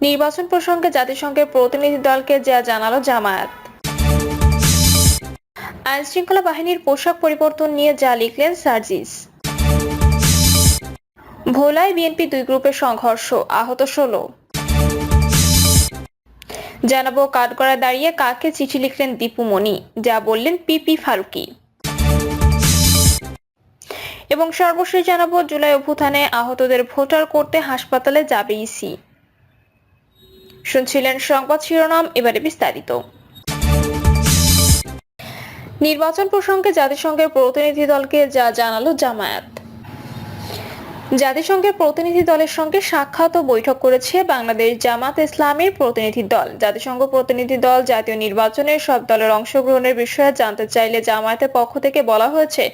নির্বাচন প্রসঙ্গে জাতিসংঘের প্রতিনিধি দলকে যা জানালো জামায়াত। আইনশৃঙ্খলা বাহিনীর পোশাক পরিবর্তন নিয়ে যা লিখলেন সার্জিস। ভোলায় বিএনপি দুই গ্রুপের সংঘর্ষ, আহত 16। জানাবো কাঠগড়ায় দাঁড়িয়ে কাকে চিঠি লিখলেন দীপু মনি, যা বললেন পিপি ফারুকী। এবং সর্বশেষ জানাবো জুলাই অভ্যুত্থানে আহতদের ভোটার করতে হাসপাতালে যাবে ইসি। শুনছিলেন সংবাদ শিরোনাম, এবারে বিস্তারিত। নির্বাচন প্রসঙ্গে জাতিসংঘের প্রতিনিধি দলকে যা জানালো জামায়াত। জাতিসংঘের প্রতিনিধি দলের সঙ্গে সাক্ষাৎ ও বৈঠক করেছে বাংলাদেশ জামাত ইসলামীর প্রতিনিধি দল। জাতিসংঘ প্রতিনিধি দল জাতীয় নির্বাচনে সব দলের অংশগ্রহণের বিষয়ে জানতে চাইলে জামায়াতের পক্ষ থেকে বলা হয়েছে,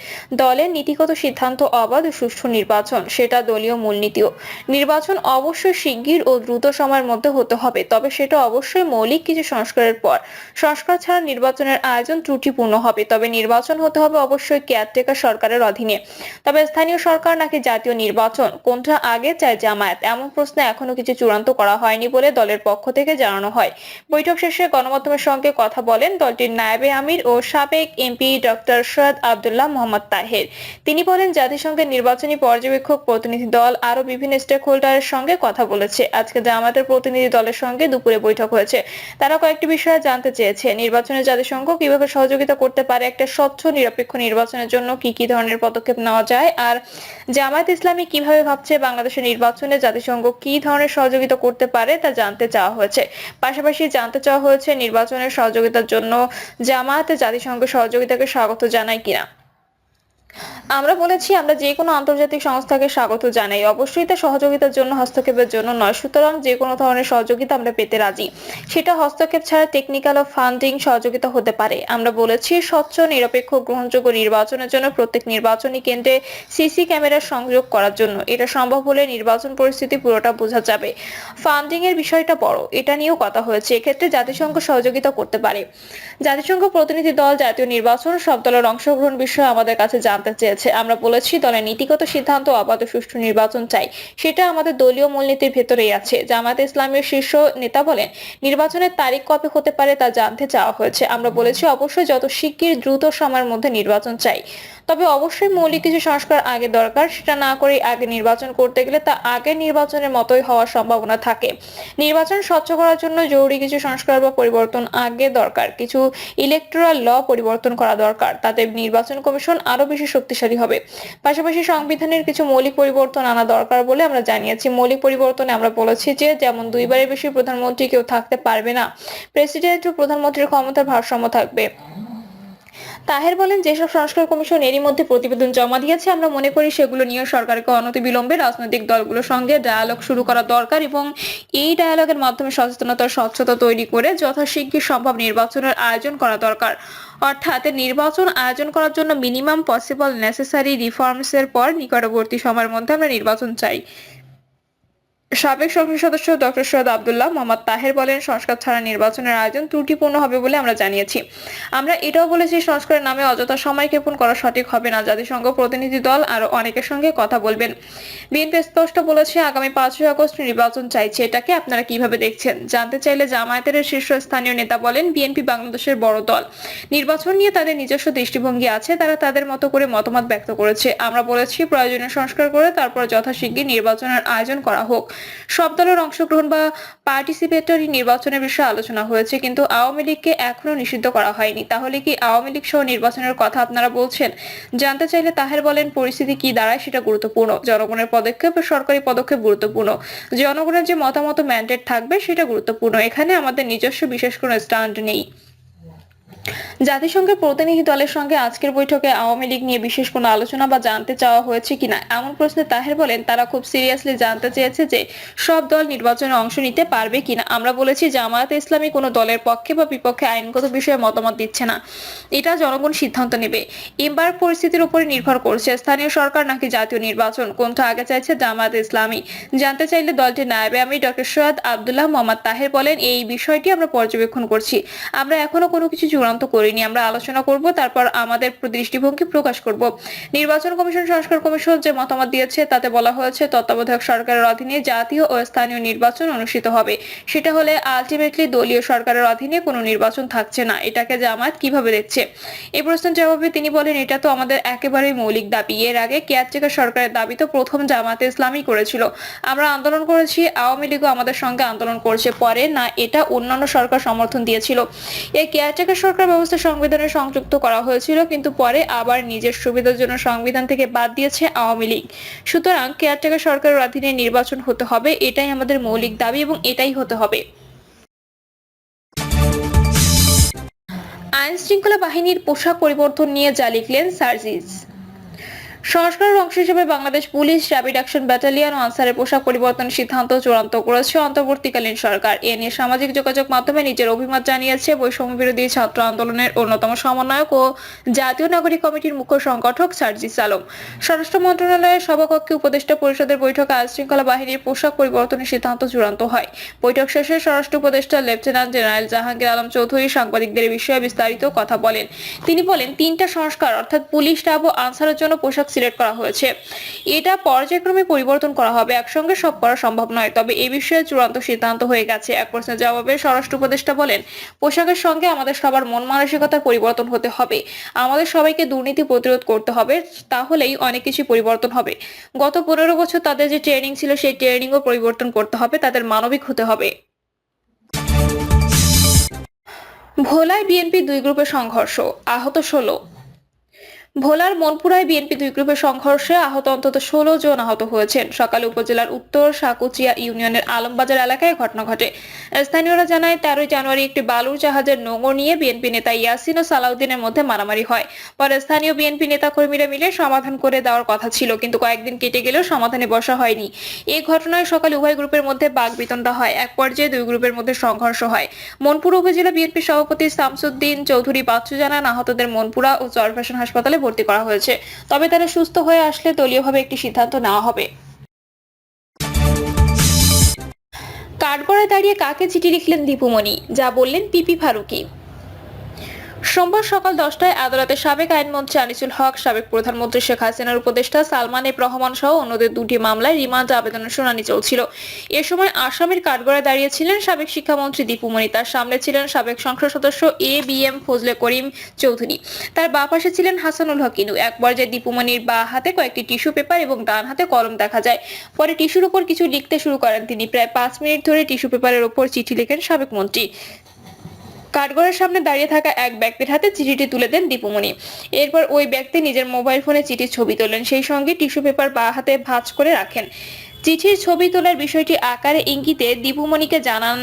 দলের নীতিগত সিদ্ধান্ত অবাধ ও সুষ্ঠু নির্বাচন, সেটা দলীয় মূলনীতিও। নির্বাচন অবশ্যই শিগগির ও দ্রুত সময়ের মধ্যে হতে হবে, তবে সেটা অবশ্যই মৌলিক কিছু সংস্কারের পর। সংস্কার ছাড়া নির্বাচনের আয়োজন ত্রুটিপূর্ণ হবে, তবে নির্বাচন হতে হবে অবশ্যই কেয়ারটেকার সরকারের অধীনে। তবে স্থানীয় সরকার নাকি জাতীয় নির্বাচন, কোনটা আগে চায় জামায়াত, এমন প্রশ্নে এখনো কিছু চূড়ান্ত করা হয়নি বলে দলের পক্ষ থেকে জানানো হয়। বৈঠক শেষে গণমাধ্যমের সঙ্গে কথা বলেন দলটির নায়েবে আমির ও সাবেক এমপি ডক্টর সৈয়দ আব্দুল্লাহ মোহাম্মদ তাহের। তিনি বলেন, জাতিসংঘের নির্বাচনী পর্যবেক্ষক প্রতিনিধি দল আরো বিভিন্ন স্টেক হোল্ডারের সঙ্গে কথা বলেছে। আজকে জামায়াতের প্রতিনিধি দলের সঙ্গে দুপুরে বৈঠক হয়েছে। তারা কয়েকটি বিষয়ে জানতে চেয়েছে, নির্বাচনে জাতিসংঘ কিভাবে সহযোগিতা করতে পারে, একটা স্বচ্ছ নিরপেক্ষ নির্বাচনের জন্য কি কি ধরনের পদক্ষেপ নেওয়া যায়, আর জামায়াত ইসলামী কিভাবে ভাবছে বাংলাদেশের নির্বাচনে জাতিসংঘ কি ধরনের সহযোগিতা করতে পারে তা জানতে চাওয়া হয়েছে। পাশাপাশি জানতে চাওয়া হয়েছে নির্বাচনের সহযোগিতার জন্য জামায়াত জাতিসংঘ সহযোগিতাকে স্বাগত জানায় কিনা। আমরা বলেছি, আমরা যে কোনো আন্তর্জাতিক সংস্থাকে স্বাগত জানাই, অবশ্যই তা সহযোগিতার জন্য, হস্তক্ষেপের জন্য নয়। সুতরাং যে কোনো ধরনের সহযোগিতা আমরা পেতে রাজি, সেটা হস্তক্ষেপ ছাড়া টেকনিক্যাল ও ফান্ডিং সহযোগিতা হতে পারে। আমরা বলেছি, স্বচ্ছ নিরপেক্ষ গ্রহণযোগ্য নির্বাচনের জন্য প্রত্যেক নির্বাচনী কেন্দ্রে সিসি ক্যামেরার সংযোগ করার জন্য। এটা সম্ভব হলে নির্বাচন পরিস্থিতি পুরোটা বোঝা যাবে। ফান্ডিং এর বিষয়টা বড়, এটা নিয়েও কথা হয়েছে, এক্ষেত্রে জাতিসংঘ সহযোগিতা করতে পারে। জাতিসংঘ প্রতিনিধি দল জাতীয় নির্বাচন সব দলের অংশগ্রহণ বিষয়ে আমাদের কাছে জানতে চেয়েছে। আমরা বলেছি, দলের নীতিগত সিদ্ধান্ত অবাধ ও সুষ্ঠু নির্বাচন চাই, সেটা আমাদের দলীয় মূলনীতির ভেতরেই আছে। জামায়াত ইসলামীর শীর্ষ নেতা বলেন, নির্বাচনের তারিখ কবে হতে পারে তা জানতে চাওয়া হয়েছে। আমরা বলেছি, অবশ্যই যত শিগগির দ্রুত সময়ের মধ্যে নির্বাচন চাই, তবে অবশ্যই মৌলিক কিছু সংস্কার আগে দরকার। সেটা না করে আগে নির্বাচন করতে গেলে তা আগের নির্বাচনের মতোই হওয়ার সম্ভাবনা থাকে। নির্বাচন স্বচ্ছ করার জন্য জরুরি কিছু সংস্কার বা পরিবর্তন আগে দরকার। কিছু ইলেকটোরাল ল পরিবর্তন করা দরকার, তাতে নির্বাচন কমিশন আরো বেশি শক্তিশালী হবে। পাশাপাশি সংবিধানের কিছু মৌলিক পরিবর্তন আনা দরকার বলে আমরা জানিয়েছি। মৌলিক পরিবর্তনে আমরা বলেছি যে, যেমন দুইবারের বেশি প্রধানমন্ত্রী কেউ থাকতে পারবে না, প্রেসিডেন্ট ও প্রধানমন্ত্রীর ক্ষমতার ভারসাম্য থাকবে। তাহের বলেন, যেসব সংস্কার কমিশন এরই মধ্যে প্রতিবেদন জমা দিয়েছে, আমরা মনে করি সেগুলো নিয়ে সরকারকে অনতিবিলম্বে রাজনৈতিক দলগুলোর সঙ্গে ডায়ালগ শুরু করা দরকার এবং এই ডায়ালগের মাধ্যমে সচেতনতা স্বচ্ছতা তৈরি করে যথাশীঘ্র সম্ভব নির্বাচনের আয়োজন করা দরকার। অর্থাৎ নির্বাচন আয়োজন করার জন্য মিনিমাম পসিবল নেসেসারি রিফর্মস এর পর নিকটবর্তী সময়ের মধ্যে আমরা নির্বাচন চাই। সাবেক সংসদ সদস্য ডক্টর সৈয়দ আব্দুল্লাহ মোহাম্মদ তাহের বলেন, সংস্কার ছাড়া নির্বাচনের আয়োজন ত্রুটিপূর্ণ হবে বলে আমরা জানিয়েছি। আমরা এটাও বলেছি, সংস্কারের নামে অযথা সময় ক্ষেপণ করা সঠিক হবে না। জাতিসংঘ প্রতিনিধি দল আরো অনেকের সঙ্গে কথা বলবেন। বিএনপি স্পষ্ট বলেছে, আগামী 5ই আগস্ট নির্বাচন চাইছে। এটাকে আপনারা কিভাবে দেখছেন জানতে চাইলে জামায়াতের শীর্ষস্থানীয় নেতা বলেন, বিএনপি বাংলাদেশের বড় দল, নির্বাচন নিয়ে তাদের নিজস্ব দৃষ্টিভঙ্গি আছে, তারা তাদের মতো করে মতামত ব্যক্ত করেছে। আমরা বলেছি, প্রয়োজনীয় সংস্কার করে তারপর যথাশীঘ্র নির্বাচনের আয়োজন করা হোক। সব দলের অংশগ্রহণ বা পার্টিসিপেটরি নির্বাচনের বিষয়ে আলোচনা হয়েছে, কিন্তু আওয়ামী লীগকে এখনো নিষিদ্ধ করা হয়নি। তাহলে কি আওয়ামী লীগ সহ নির্বাচনের কথা আপনারা বলছেন? জানতে চাইলে তাহের বলেন, পরিস্থিতি কি দাঁড়ায় সেটা গুরুত্বপূর্ণ, জনগণের পদক্ষেপ ও সরকারি পদক্ষেপ গুরুত্বপূর্ণ, জনগণের যে মতামত ম্যান্ডেট থাকবে সেটা গুরুত্বপূর্ণ। এখানে আমাদের নিজস্ব বিশেষ কোনো স্ট্যান্ড নেই। জাতিসংঘের প্রতিনিধি দলের সঙ্গে আজকের বৈঠকে আওয়ামী লীগ নিয়ে বিশেষ কোনো আলোচনা বা জানতে চাওয়া হয়েছে কিনা এমন প্রশ্নে তাহের বলেন, তারা খুব সিরিয়াসলি জানতে চেয়েছে যে সব দল নির্বাচনে অংশ নিতে পারবে কিনা। আমরা বলেছি, জামায়াত ইসলামী কোনো দলের পক্ষে বা বিপক্ষে আইনগত বিষয়ে মতামত দিচ্ছে না, এটা জনগণ সিদ্ধান্ত নেবে। এবার পরিস্থিতির উপরে নির্ভর করছে, স্থানীয় সরকার নাকি জাতীয় নির্বাচন, কোনটা আগে চাইছে জামায়াত ইসলামী। জানতে চাইলে দলটির নায়েবে আমির ডক্টর সৈয়দ আব্দুল্লাহ মোহাম্মদ তাহের বলেন, এই বিষয়টি আমরা পর্যবেক্ষণ করছি, আমরা এখনো কোনো কিছু চূড়ান্ত করিনি। নিয়ে আমরা আলোচনা করব, তারপর আমাদের দৃষ্টিভঙ্গি প্রকাশ করব। নির্বাচন কমিশন সংস্কার কমিশন যে মতামত দিয়েছে তাতে বলা হয়েছে তত্ত্বাবধায়ক সরকারের অধীনে জাতীয় ও স্থানীয় নির্বাচন অনুষ্ঠিত হবে। সেটা হলে আলটিমেটলি দলীয় সরকারের অধীনে কোনো নির্বাচন থাকছে না। এটাকে জামায়াত কিভাবে দেখছে? এই প্রশ্নের জবাবে তিনি বলেন, এটা তো আমাদের একেবারেই মৌলিক দাবি। এর আগে কেয়ারটেকার সরকারের দাবি তো প্রথম জামায়াতে ইসলামী করেছিল। আমরা আন্দোলন করেছি, আওয়ামী লীগও আমাদের সঙ্গে আন্দোলন করেছে। পরে না এটা অন্যান্য সরকার সমর্থন দিয়েছিল। এই কেয়ারটেকার সরকার ব্যবস্থা সংবিধানে সংযুক্ত করা হয়েছিল, কিন্তু পরে আবার নিজের সুবিধার জন্য সংবিধান থেকে বাদ দিয়েছে আওয়ামী লীগ। সুতরাং কেয়ারটেকার সরকারের অধীনে নির্বাচন হতে হবে, এটাই আমাদের মৌলিক দাবি এবং এটাই হতে হবে। আইন শৃঙ্খলা বাহিনীর পোশাক পরিবর্তন নিয়ে যা লিখলেন সার্জিস। সংস্কারের অংশ হিসেবে Bangladesh police, rapid action battalion ও আনসারের পোশাক পরিবর্তনের সিদ্ধান্ত চূড়ান্ত করেছে অন্তর্বর্তীকালীন সরকার। এ নিয়ে সামাজিক যোগাযোগ মাধ্যমে নিজের অভিমত জানিয়েছে বৈষম্য বিরোধী ছাত্র আন্দোলনের অন্যতম সমন্বয়ক ও জাতীয় নাগরিক কমিটির মুখ্য সংগঠক সার্জিস আলম। স্বরাষ্ট্র মন্ত্রণালয়ের সভাকক্ষে উপদেষ্টা পরিষদের বৈঠকে আইন শৃঙ্খলা বাহিনীর পোশাক পরিবর্তনের সিদ্ধান্ত চূড়ান্ত হয়। বৈঠক শেষে স্বরাষ্ট্র উপদেষ্টা লেফটেন্যান্ট জেনারেল জাহাঙ্গীর আলম চৌধুরী সাংবাদিকদের বিষয়ে বিস্তারিত কথা বলেন। তিনি বলেন, 3টা সংস্কার অর্থাৎ পুলিশ, র্যাব ও আনসারের জন্য পোশাক সিলেক্ট করা হয়েছে। এটা পর্যায়ক্রমে পরিবর্তন করা হবে, একসঙ্গে সব করা সম্ভব নয়, তবে এই বিষয়ে চূড়ান্ত সিদ্ধান্ত হয়ে গেছে। এক প্রশ্নের জবাবে স্বরাষ্ট্র উপদেষ্টা বলেন, পোশাকের সঙ্গে আমাদের সবার মন মানসিকতার পরিবর্তন হতে হবে। আমাদের সবাইকে দুর্নীতি প্রতিরোধ করতে হবে, তাহলেই অনেক কিছু পরিবর্তন হবে। গত 15 বছর তাদের যে ট্রেনিং ছিল সেই ট্রেনিংও পরিবর্তন করতে হবে, তাদের মানবিক হতে হবে। ভোলায় বিএনপি 2 গ্রুপে সংঘর্ষ, আহত 16। ভোলার মনপুরায় বিএনপি 2 গ্রুপের সংঘর্ষে আহত অন্তত 16 জন আহত হয়েছেন। সকালে উপজেলার উত্তর সাকুচিয়া ইউনিয়নের আলমবাজার এলাকায় ঘটনা ঘটে। স্থানীয়রা জানায়, 13 জানুয়ারি একটি বালুর জাহাজের নোঙর নিয়ে বিএনপি নেতা ইয়াসিন ও সালাউদ্দিনের মধ্যে মারামারি হয়। পরে স্থানীয় বিএনপি নেতাকর্মীরা মিলে সমাধান করে দেওয়ার কথা ছিল, কিন্তু কয়েকদিন কেটে গেলেও সমাধানে বসা হয়নি। এই ঘটনায় সকালে উভয় গ্রুপের মধ্যে বাকবিতণ্ডা হয়। এক পর্যায়ে 2 গ্রুপের মধ্যে সংঘর্ষ হয়। মনপুরা উপজেলা বিএনপি সভাপতি শামসুদ্দিন চৌধুরী বাচ্চু জানান, আহতদের মনপুরা ও চরফ্যাশন হাসপাতালে ভর্তি করা হয়েছে, তবে তারা সুস্থ হয়ে আসলে দলীয়ভাবে একটি সিদ্ধান্ত নেওয়া হবে। কাঠগড়ায় দাঁড়িয়ে কাকে চিঠি লিখলেন দীপুমণি, যা বললেন পিপি ফারুকী। সোমবার সকাল 10টায় আদালতে সাবেক আইনমন্ত্রী আনিসুল হক, সাবেক প্রধানমন্ত্রী শেখ হাসিনার উপদেষ্টা সালমান এফ রহমান সহ অন্যদের 2টি মামলায় রিমান্ড আবেদনের শুনানি চলছিল। এ সময় আসামির কাঠগড়ায় দাঁড়িয়েছিলেন সাবেক শিক্ষামন্ত্রী দীপুমণি। তার সামনে ছিলেন সাবেক সংসদ সদস্য এ.বি.এম ফজলে করিম চৌধুরী। তার বাঁ পাশে ছিলেন হাসানুল হক ইনু। এক পর্যায়ে দীপুমণির বাঁ হাতে কয়েকটি টিস্যু পেপার এবং ডান হাতে কলম দেখা যায়। পরে টিস্যুর উপর কিছু লিখতে শুরু করেন তিনি। প্রায় 5 মিনিট ধরে টিস্যু পেপারের উপর চিঠি লেখেন সাবেক মন্ত্রী। কাঠগড়ার সামনে দাঁড়িয়ে থাকা এক ব্যক্তির হাতে চিঠিটি তুলে দেন দীপুমণি। এরপর ওই ব্যক্তি নিজের মোবাইল ফোনে চিঠির ছবি তোলেন, সেই সঙ্গে টিস্যু পেপার বাঁ হাতে ভাঁজ করে রাখেন। চিঠির ছবি তোলার বিষয়টি আকারে ইঙ্গিতে দীপুমণিকে জানান।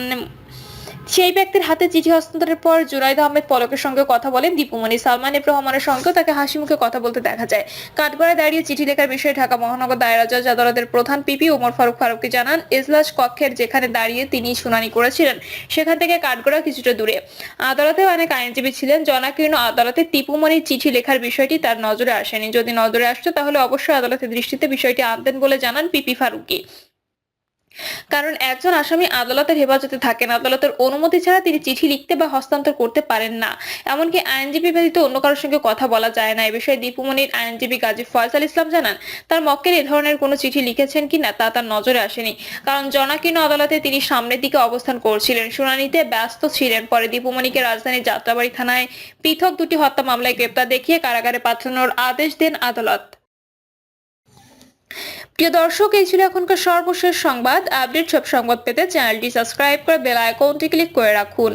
সেই ব্যক্তির হাতে চিঠি হস্তান্তরের পর জুনাইদ আহমেদ পলকের সঙ্গে কথা বলেন দীপুমণি। সালমান এফ রহমানের সঙ্গেও তাকে হাসি মুখে কথা বলতে দেখা যায়। কাঠগড়ায় দাঁড়িয়ে চিঠি লেখার বিষয়ে ঢাকা মহানগর দায়রা জজ আদালতের প্রধান পিপি ওমর ফারুক ফারুকী জানান, এজলাস কক্ষের যেখানে দাঁড়িয়ে তিনি শুনানি করেছিলেন সেখান থেকে কাঠগড়া কিছুটা দূরে। আদালতে অনেক আইনজীবী ছিলেন। জনাকীর্ণ আদালতে দীপুমণির চিঠি লেখার বিষয়টি তার নজরে আসেনি। যদি নজরে আসতো তাহলে অবশ্যই আদালতের দৃষ্টিতে বিষয়টি আনতেন বলে জানান পিপি ফারুকী। কারণ একজন আসামি আদালতের হেফাজতে থাকেন, আদালতের অনুমতি ছাড়া তিনি চিঠি লিখতে বা হস্তান্তর করতে পারেন না। এমনকি আইনজীবী ব্যতীত অন্য কারোর সঙ্গে কথা বলা যায় না। এ বিষয়ে দীপুমণির আইনজীবী গাজী ফয়সাল ইসলাম জানান, তার মক্কেল এ ধরনের কোনো চিঠি লিখেছেন কিনা তা তার নজরে আসেনি, কারণ জনাকীর্ণ আদালতে তিনি সামনের দিকে অবস্থান করছিলেন, শুনানিতে ব্যস্ত ছিলেন। পরে দীপুমণিকে রাজধানীর যাত্রাবাড়ি থানায় পৃথক 2টি হত্যা মামলায় গ্রেপ্তার দেখিয়ে কারাগারে পাঠানোর আদেশ দেন আদালত। প্রিয় দর্শক, এই ছিল এখনকার সর্বশেষ সংবাদ। আপডেট সব সংবাদ পেতে চ্যানেলটি সাবস্ক্রাইব করে বেল আইকনটি ক্লিক করে রাখুন।